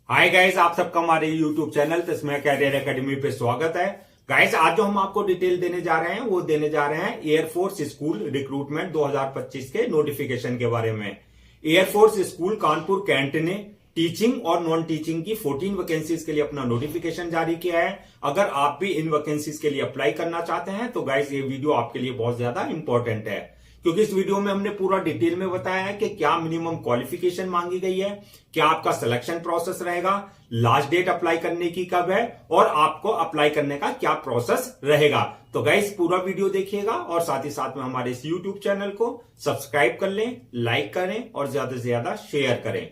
Hi guys, आप सबका हमारे यूट्यूब चैनल तस्मैं कैरियर एकेडमी पे स्वागत है। गाइस, आज जो हम आपको डिटेल देने जा रहे हैं वो देने जा रहे हैं एयरफोर्स स्कूल रिक्रूटमेंट 2025 के नोटिफिकेशन के बारे में। एयरफोर्स स्कूल कानपुर कैंट ने टीचिंग और नॉन टीचिंग की 14 वैकेंसीज के लिए अपना नोटिफिकेशन जारी किया है। अगर आप भी इन वैकेंसीज के लिए अप्लाई करना चाहते हैं तो गाइस ये वीडियो आपके लिए बहुत ज्यादा इंपॉर्टेंट है, क्योंकि इस वीडियो में हमने पूरा डिटेल में बताया है कि क्या मिनिमम क्वालिफिकेशन मांगी गई है, क्या आपका सिलेक्शन प्रोसेस रहेगा, लास्ट डेट अप्लाई करने की कब है और आपको अप्लाई करने का क्या प्रोसेस रहेगा। तो गाइस पूरा वीडियो देखिएगा और साथ ही साथ में हमारे इस यूट्यूब चैनल को सब्सक्राइब कर लें, लाइक करें और ज्यादा से ज्यादा शेयर करें।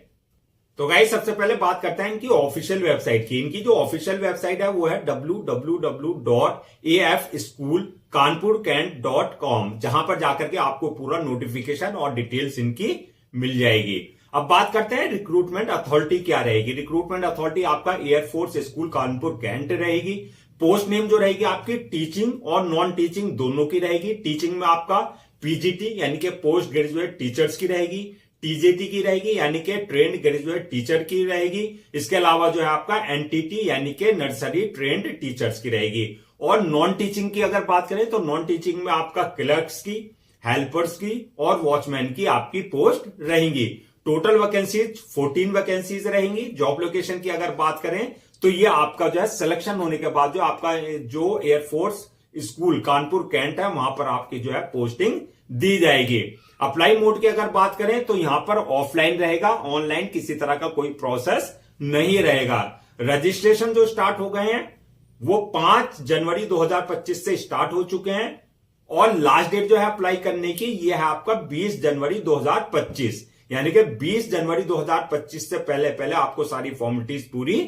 तो गाइस सबसे पहले बात करते हैं इनकी ऑफिशियल वेबसाइट की। इनकी जो ऑफिशियल वेबसाइट है वो है www.afschoolkanpurkent.com, जहां पर जाकर के आपको पूरा नोटिफिकेशन और डिटेल्स इनकी मिल जाएगी। अब बात करते हैं रिक्रूटमेंट अथॉरिटी क्या रहेगी। रिक्रूटमेंट अथॉरिटी आपका एयरफोर्स स्कूल कानपुर कैंट रहेगी। पोस्ट नेम जो रहेगी आपकी टीचिंग और नॉन टीचिंग दोनों की रहेगी। टीचिंग में आपका पीजीटी यानी कि पोस्ट ग्रेजुएट टीचर्स की रहेगी, टीजेटी की रहेगी यानी कि ट्रेंड ग्रेजुएट टीचर की रहेगी। इसके अलावा जो है आपका एनटीटी यानी कि नर्सरी ट्रेंड टीचर्स की रहेगी। और नॉन टीचिंग की अगर बात करें तो नॉन टीचिंग में आपका क्लर्क्स की, हेल्पर्स की और वॉचमैन की आपकी पोस्ट रहेंगी। टोटल वैकेंसीज 14 वैकेंसीज रहेंगी। जॉब लोकेशन की अगर बात करें तो ये आपका जो है सिलेक्शन होने के बाद जो आपका जो एयरफोर्स स्कूल कानपुर कैंट है वहां पर आपकी जो है पोस्टिंग दी जाएगी। अप्लाई मोड की अगर बात करें तो यहां पर ऑफलाइन रहेगा, ऑनलाइन किसी तरह का कोई प्रोसेस नहीं रहेगा। रजिस्ट्रेशन जो स्टार्ट हो गए हैं वो 5 जनवरी 2025 से स्टार्ट हो चुके हैं और लास्ट डेट जो है अप्लाई करने की ये है आपका 20 जनवरी 2025, यानी कि 20 जनवरी 2025 से पहले पहले आपको सारी फॉर्मेलिटीज पूरी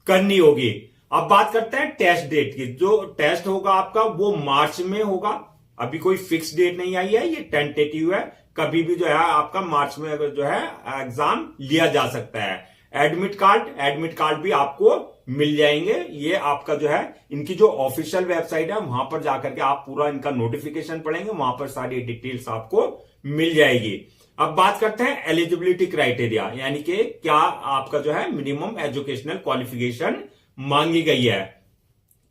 करनी होगी। अब बात करते हैं टेस्ट डेट की। जो टेस्ट होगा आपका वो मार्च में होगा। अभी कोई फिक्स डेट नहीं आई है, ये टेंटेटिव है। कभी भी जो है आपका मार्च में जो है एग्जाम लिया जा सकता है। एडमिट कार्ड भी आपको मिल जाएंगे। ये आपका जो है इनकी जो ऑफिशियल वेबसाइट है वहां पर जाकर के आप पूरा इनका नोटिफिकेशन पढ़ेंगे, वहां पर सारी डिटेल्स आपको मिल जाएगी। अब बात करते हैं एलिजिबिलिटी क्राइटेरिया, यानी कि क्या आपका जो है मिनिमम एजुकेशनल क्वालिफिकेशन मांगी गई है।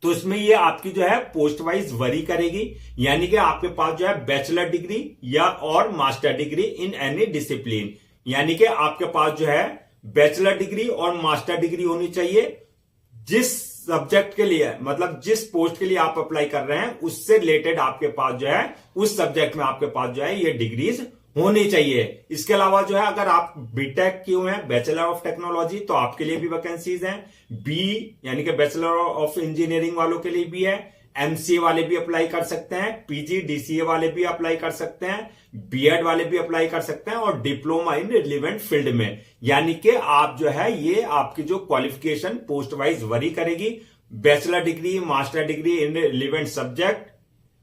तो इसमें ये आपकी जो है पोस्ट वाइज वरी करेगी, यानी कि आपके पास जो है बैचलर डिग्री या और master degree in any discipline, यानी कि आपके पास जो है बैचलर डिग्री और मास्टर डिग्री होनी चाहिए। जिस सब्जेक्ट के लिए मतलब जिस पोस्ट के लिए आप अप्लाई कर रहे हैं उससे रिलेटेड आपके पास जो है उस सब्जेक्ट में आपके पास जो है ये डिग्रीज होनी चाहिए। इसके अलावा जो है अगर आप बीटेक किए हुए हैं, बैचलर ऑफ टेक्नोलॉजी, तो आपके लिए भी वैकेंसीज हैं। बी यानी कि बैचलर ऑफ इंजीनियरिंग वालों के लिए भी है। एमसीए वाले भी अप्लाई कर सकते हैं, पीजी डीसीए वाले भी अप्लाई कर सकते हैं, बीएड वाले भी अप्लाई कर सकते हैं और डिप्लोमा इन रिलेवेंट फील्ड में, यानी कि आप जो है ये आपकी जो क्वालिफिकेशन पोस्ट वाइज वरी करेगी। Bachelor degree, master degree in relevant subject,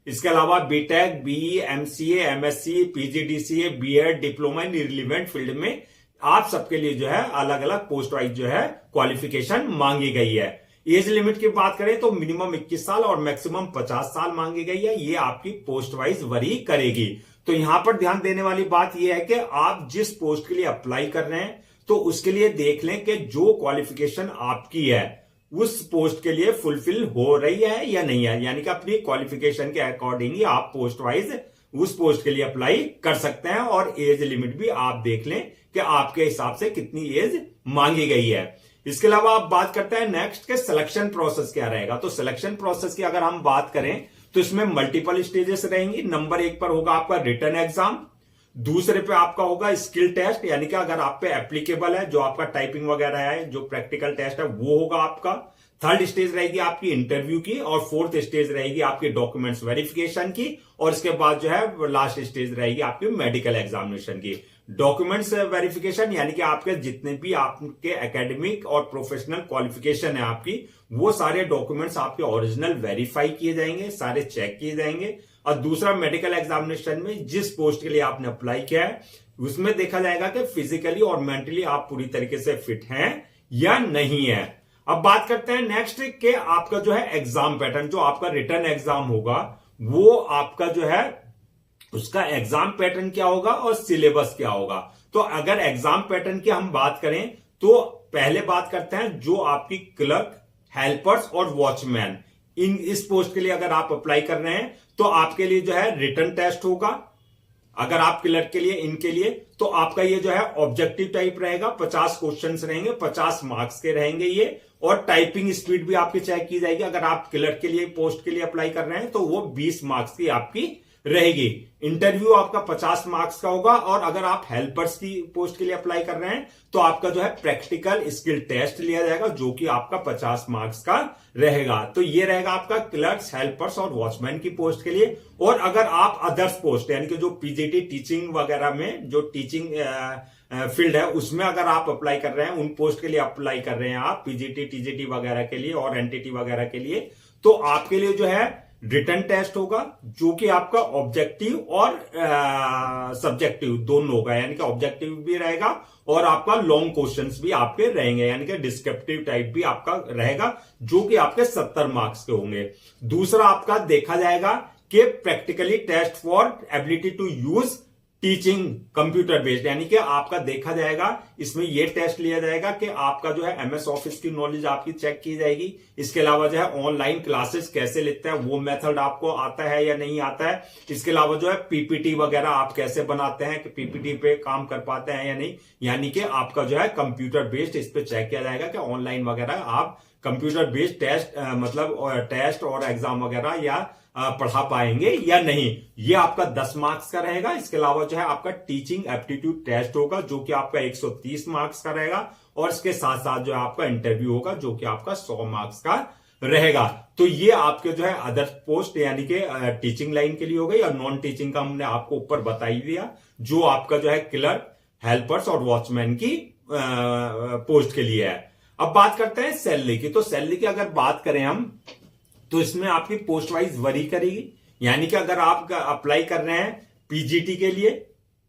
इसके अलावा BTech, BE, MCA, MSc, PGDCA, BEd, diploma in relevant field में आप सबके लिए जो है अलग अलग पोस्ट वाइज जो है क्वालिफिकेशन मांगी गई है। एज लिमिट की बात करें तो मिनिमम 21 साल और मैक्सिमम 50 साल मांगी गई है। ये आपकी पोस्ट वाइज वरी करेगी। तो यहां पर ध्यान देने वाली बात यह है कि आप जिस पोस्ट के लिए अप्लाई कर रहे हैं तो उसके लिए देख लें कि जो क्वालिफिकेशन आपकी है उस पोस्ट के लिए फुलफिल हो रही है या नहीं है, यानी कि अपनी क्वालिफिकेशन के अकॉर्डिंग ही आप पोस्ट वाइज उस पोस्ट के लिए अप्लाई कर सकते हैं। और एज लिमिट भी आप देख लें कि आपके हिसाब से कितनी एज मांगी गई है। इसके अलावा आप बात करते हैं नेक्स्ट के सिलेक्शन प्रोसेस क्या रहेगा। तो सिलेक्शन प्रोसेस की अगर हम बात करें तो इसमें मल्टीपल स्टेजेस रहेंगी। नंबर 1 पर होगा आपका रिटन एग्जाम, दूसरे पे आपका होगा स्किल टेस्ट, यानी कि अगर आप पे एप्लीकेबल है जो आपका टाइपिंग वगैरह है, जो प्रैक्टिकल टेस्ट है वो होगा आपका। थर्ड स्टेज रहेगी आपकी इंटरव्यू की और फोर्थ स्टेज रहेगी आपकी डॉक्यूमेंट्स वेरिफिकेशन की और इसके बाद जो है लास्ट स्टेज रहेगी आपकी मेडिकल एग्जामिनेशन की। डॉक्यूमेंट्स वेरिफिकेशन यानी कि आपके जितने भी आपके एकेडमिक और प्रोफेशनल क्वालिफिकेशन है आपकी, वो सारे डॉक्यूमेंट्स आपके ओरिजिनल वेरीफाई किए जाएंगे, सारे चेक किए जाएंगे। और दूसरा मेडिकल एग्जामिनेशन में जिस पोस्ट के लिए आपने अप्लाई किया है उसमें देखा जाएगा कि फिजिकली और मेंटली आप पूरी तरीके से फिट हैं या नहीं है। अब बात करते हैं नेक्स्ट के आपका जो है एग्जाम पैटर्न। जो आपका रिटर्न एग्जाम होगा वो आपका जो है उसका एग्जाम पैटर्न क्या होगा और सिलेबस क्या होगा। तो अगर एग्जाम पैटर्न की हम बात करें तो पहले बात करते हैं जो आपकी क्लर्क, हेल्पर्स और वॉचमैन, इस पोस्ट के लिए अगर आप अप्लाई कर रहे हैं तो आपके लिए जो है रिटन टेस्ट होगा। अगर आप क्लर्क के लिए, इनके लिए, तो आपका ये जो है ऑब्जेक्टिव टाइप रहेगा, 50 क्वेश्चंस रहेंगे, 50 मार्क्स के रहेंगे ये, और टाइपिंग स्पीड भी आपकी चेक की जाएगी। अगर आप क्लर्क के लिए पोस्ट के लिए अप्लाई कर रहे हैं तो वो 20 मार्क्स की आपकी रहेगी। इंटरव्यू आपका 50 मार्क्स का होगा, और अगर आप हेल्पर्स की पोस्ट के लिए अप्लाई कर रहे हैं तो आपका जो है प्रैक्टिकल स्किल टेस्ट लिया जाएगा, जो कि आपका 50 मार्क्स का रहेगा। तो ये रहेगा आपका क्लर्क्स, हेल्पर्स और वॉचमैन की पोस्ट के लिए। और अगर आप अदर्स पोस्ट यानी कि जो पीजीटी टीचिंग वगैरह में, जो टीचिंग फील्ड है, उसमें अगर आप अप्लाई कर रहे हैं, उन पोस्ट के लिए अप्लाई कर रहे हैं आप, पीजीटी टीजीटी वगैरह के लिए और एनटीटी वगैरह के लिए, तो आपके लिए जो है रिटन टेस्ट होगा, जो कि आपका ऑब्जेक्टिव और सब्जेक्टिव दोनों होगा। यानी कि ऑब्जेक्टिव भी रहेगा और आपका लॉन्ग क्वेश्चंस भी आपके रहेंगे, यानी कि डिस्क्रिप्टिव टाइप भी आपका रहेगा, जो कि आपके 70 मार्क्स के होंगे। दूसरा आपका देखा जाएगा कि practically test for ability to use teaching computer based, यानी कि आपका देखा जाएगा, इसमें यह टेस्ट लिया जाएगा कि आपका जो है एमएस ऑफिस की नॉलेज आपकी चेक की जाएगी। इसके अलावा जो है ऑनलाइन क्लासेस कैसे लेते हैं, वो मेथड आपको आता है या नहीं आता है। इसके अलावा जो है पीपीटी वगैरह आप कैसे बनाते हैं, कि पीपीटी पे काम कर पाते हैं या नहीं, यानी कि आपका जो है कंप्यूटर बेस्ड इस पे चेक किया जाएगा कि ऑनलाइन वगैरह आप कंप्यूटर बेस्ड टेस्ट मतलब टेस्ट और एग्जाम वगैरह या पढ़ा पाएंगे या नहीं। ये आपका 10 मार्क्स का रहेगा। इसके अलावा जो है आपका टीचिंग एप्टीट्यूड टेस्ट होगा, जो कि आपका 130 मार्क्स का रहेगा, और इसके साथ साथ जो है आपका इंटरव्यू होगा, जो कि आपका 100 मार्क्स का रहेगा। तो ये आपके जो है अदर पोस्ट यानी कि टीचिंग लाइन के लिए हो गई, और नॉन टीचिंग का हमने आपको ऊपर बता ही दिया, जो आपका जो है क्लर्क, हेल्पर्स और वॉचमैन की पोस्ट के लिए है। अब बात करते हैं सैलरी की। तो सैलरी की अगर बात करें हम, तो इसमें आपकी पोस्ट वाइज वरी करेगी। यानी कि अगर आप अप्लाई कर रहे हैं पीजीटी के लिए,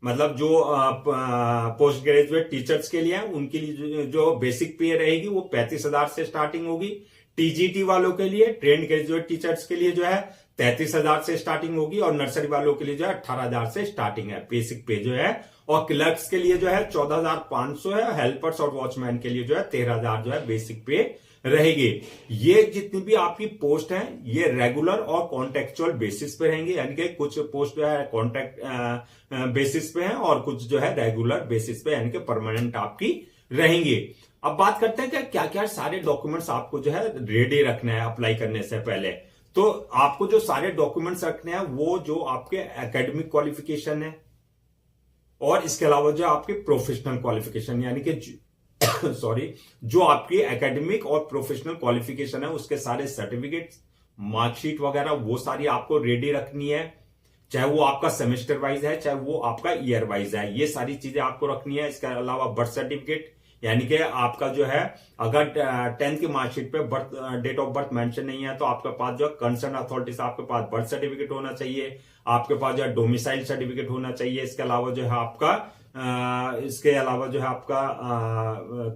मतलब जो पोस्ट ग्रेजुएट टीचर्स के लिए हैं, उनके लिए जो बेसिक पे रहेगी वो 35,000 से स्टार्टिंग होगी। टीजीटी वालों के लिए, ट्रेंड ग्रेजुएट टीचर्स के लिए जो है 33,000 से स्टार्टिंग होगी, और नर्सरी वालों के लिए जो है 18,000 से स्टार्टिंग है बेसिक पे जो है, और क्लर्क्स के लिए जो है 14,500 है, हेल्पर्स और वॉचमैन के लिए जो है 13,000 जो है बेसिक पे रहेगी। ये जितनी भी आपकी पोस्ट हैं, ये रेगुलर और कॉन्टेक्चुअल बेसिस पे रहेंगे, यानी कि कुछ पोस्ट जो है कॉन्ट्रैक्ट बेसिस पे हैं और कुछ जो है रेगुलर बेसिस पे, यानी कि परमानेंट आपकी रहेंगी। अब बात करते हैं कि क्या क्या सारे डॉक्यूमेंट्स आपको जो है रेडी रखना है अप्लाई करने से पहले। तो आपको जो सारे डॉक्यूमेंट्स रखने हैं, वो जो आपके एकेडमिक क्वालिफिकेशन है, और इसके अलावा जो आपके प्रोफेशनल क्वालिफिकेशन, यानी कि सॉरी, जो आपकी एकेडमिक और प्रोफेशनल क्वालिफिकेशन है, उसके सारे सर्टिफिकेट्स, मार्कशीट वगैरह वो सारी आपको रेडी रखनी है। चाहे वो आपका सेमेस्टर वाइज है, चाहे वो आपका ईयर वाइज है, ये सारी चीजें आपको रखनी है। इसके अलावा बर्थ सर्टिफिकेट, यानी कि आपका जो है अगर 10th की मार्कशीट पे birth date of birth mention नहीं है, तो आपके पास जो कंसर्न अथॉरिटी से आपके पास बर्थ सर्टिफिकेट होना चाहिए, आपके पास जो है डोमिसाइल सर्टिफिकेट होना चाहिए। इसके अलावा जो है आपका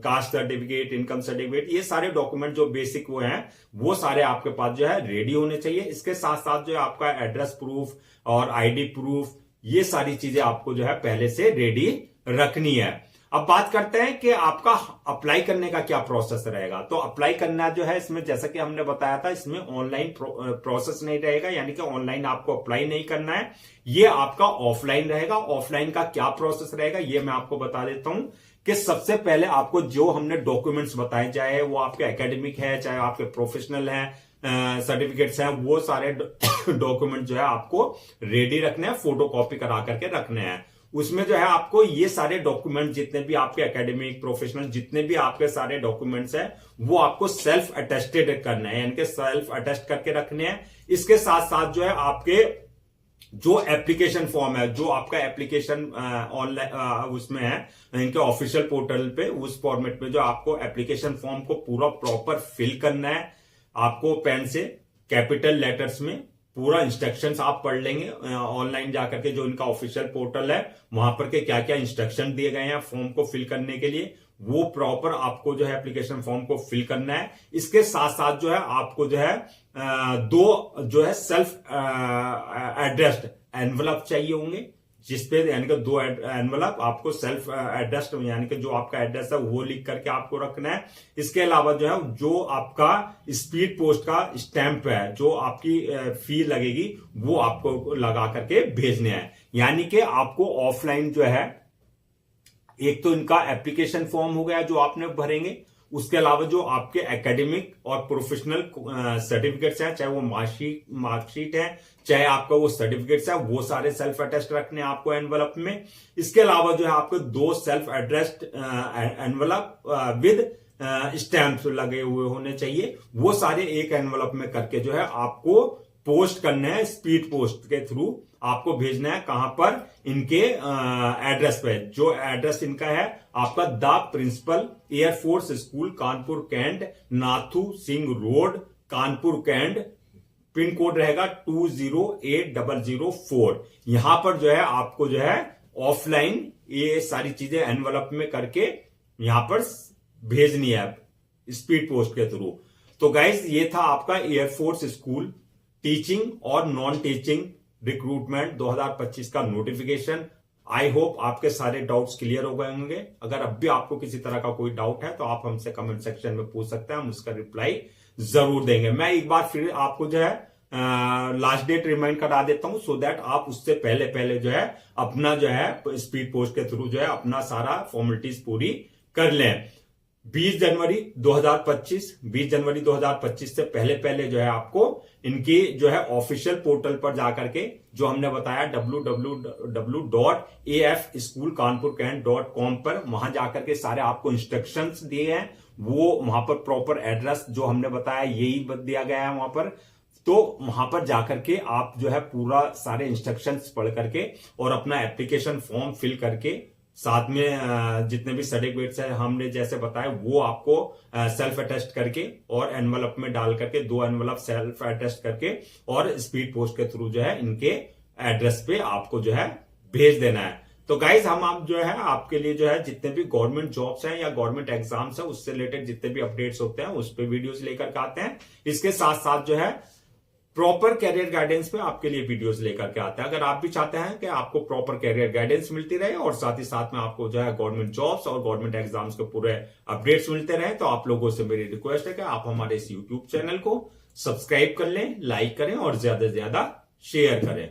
कास्ट सर्टिफिकेट, इनकम सर्टिफिकेट, ये सारे डॉक्यूमेंट जो बेसिक वो हैं, वो सारे आपके पास जो है रेडी होने चाहिए। इसके साथ साथ जो है आपका एड्रेस प्रूफ और आईडी प्रूफ, ये सारी चीजें आपको जो है पहले से रेडी रखनी है। अब बात करते हैं कि आपका अप्लाई करने का क्या प्रोसेस रहेगा। तो अप्लाई करना जो है, इसमें जैसा कि हमने बताया था, इसमें ऑनलाइन प्रोसेस नहीं रहेगा, यानी कि ऑनलाइन आपको अप्लाई नहीं करना है, ये आपका ऑफलाइन रहेगा। ऑफलाइन का क्या प्रोसेस रहेगा ये मैं आपको बता देता हूं कि सबसे पहले आपको जो हमने डॉक्यूमेंट्स बताए, चाहे वो आपके एकेडमिक है, चाहे आपके प्रोफेशनल है, सर्टिफिकेट्स हैं, वो सारे डॉक्यूमेंट जो है आपको रेडी रखने हैं, फोटोकॉपी करा करके रखने हैं। उसमें जो है आपको ये सारे डॉक्यूमेंट, जितने भी आपके एकेडमिक, प्रोफेशनल, जितने भी आपके सारे डॉक्यूमेंट्स हैं, वो आपको सेल्फ अटेस्टेड करना है, यानी कि सेल्फ अटेस्ट करके रखने हैं। इसके साथ साथ जो है आपके जो एप्लीकेशन फॉर्म है, जो आपका एप्लीकेशन ऑनलाइन उसमें है, इनके ऑफिशियल पोर्टल पे, उस फॉर्मेट में जो आपको एप्लीकेशन फॉर्म को पूरा प्रॉपर फिल करना है। आपको पेन से कैपिटल लेटर्स में पूरा इंस्ट्रक्शंस आप पढ़ लेंगे ऑनलाइन जाकर के, जो इनका ऑफिशियल पोर्टल है, वहां पर के क्या क्या इंस्ट्रक्शन दिए गए हैं फॉर्म को फिल करने के लिए, वो प्रॉपर आपको जो है एप्लीकेशन फॉर्म को फिल करना है। इसके साथ साथ जो है आपको जो है 2 जो है सेल्फ एड्रेस्ड एनवलप चाहिए होंगे, जिसपे यानी कि 2 एनवलप आपको सेल्फ एड्रेस यानी कि जो आपका एड्रेस है वो लिख करके आपको रखना है। इसके अलावा जो है जो आपका स्पीड पोस्ट का स्टैंप है, जो आपकी फी लगेगी वो आपको लगा करके भेजने हैं। यानी कि आपको ऑफलाइन जो है, एक तो इनका एप्लीकेशन फॉर्म हो गया जो आपने भरेंगे, उसके अलावा जो आपके एकेडमिक और प्रोफेशनल सर्टिफिकेट्स हैं, चाहे वो मार्कशीट है, चाहे आपका वो सर्टिफिकेट्स है, वो सारे सेल्फ अटेस्ट रखने हैं आपको एनवलप में। इसके अलावा जो है आपको 2 self addressed envelope with stamps लगे हुए होने चाहिए, वो सारे एक एनवलप में करके जो है आपको पोस्ट करना है। स्पीड पोस्ट के थ्रू आपको भेजना है। कहां पर? इनके एड्रेस पे, जो एड्रेस इनका है आपका the principal air force school Kanpur cantt, Nathu Singh road, Kanpur cantt. Pin code रहेगा 208004। यहां पर जो है आपको जो है ऑफलाइन ये सारी चीजें एनवलप में करके यहां पर भेजनी है स्पीड पोस्ट के थ्रू। तो गाइस, ये था आपका एयरफोर्स स्कूल टीचिंग और नॉन टीचिंग रिक्रूटमेंट 2025 का नोटिफिकेशन। आई होप आपके सारे डाउट्स क्लियर हो गए होंगे। अगर अब भी आपको किसी तरह का कोई डाउट है तो आप हमसे कमेंट सेक्शन में पूछ सकते हैं, हम उसका रिप्लाई जरूर देंगे। मैं एक बार फिर आपको जो है लास्ट डेट रिमाइंड करा देता हूं, सो दैट आप उससे पहले जो है अपना जो है स्पीड पोस्ट के थ्रू जो है अपना सारा फॉर्मेलिटीज पूरी कर लें। 20 जनवरी 2025 से पहले जो है आपको इनकी जो है ऑफिशियल पोर्टल पर जाकर के, जो हमने बताया www.afschoolkanpurkent.com पर, वहां जाकर के सारे आपको इंस्ट्रक्शंस दिए हैं। वो वहां पर प्रॉपर एड्रेस जो हमने बताया यही दिया गया है वहां पर। तो वहां पर जाकर के आप जो है पूरा सारे इंस्ट्रक्शंस पढ़ करके और अपना एप्लीकेशन फॉर्म फिल करके, साथ में जितने भी सर्टिफिकेट्स है हमने जैसे बताया वो आपको सेल्फ अटेस्ट करके और एनवलप में डाल करके 2 एनवलप सेल्फ अटेस्ट करके और स्पीड पोस्ट के थ्रू जो है इनके एड्रेस पे आपको जो है भेज देना है। तो गाइज, हम आप जो है आपके लिए जो है जितने भी गवर्नमेंट जॉब्स हैं या गवर्नमेंट एग्जाम्स है उससे रिलेटेड जितने भी अपडेट्स होते हैं उस पर वीडियोस लेकर के आते हैं। इसके साथ साथ जो है प्रॉपर कैरियर गाइडेंस पे आपके लिए वीडियोस लेकर के आते हैं। अगर आप भी चाहते हैं कि आपको प्रॉपर कैरियर गाइडेंस मिलती रहे और साथ ही साथ में आपको जो है गवर्नमेंट जॉब्स और गवर्नमेंट एग्जाम्स के पूरे अपडेट्स मिलते रहे, तो आप लोगों से मेरी रिक्वेस्ट है कि आप हमारे इस यूट्यूब चैनल को सब्सक्राइब कर लें, लाइक करें और ज्यादा से ज्यादा शेयर करें।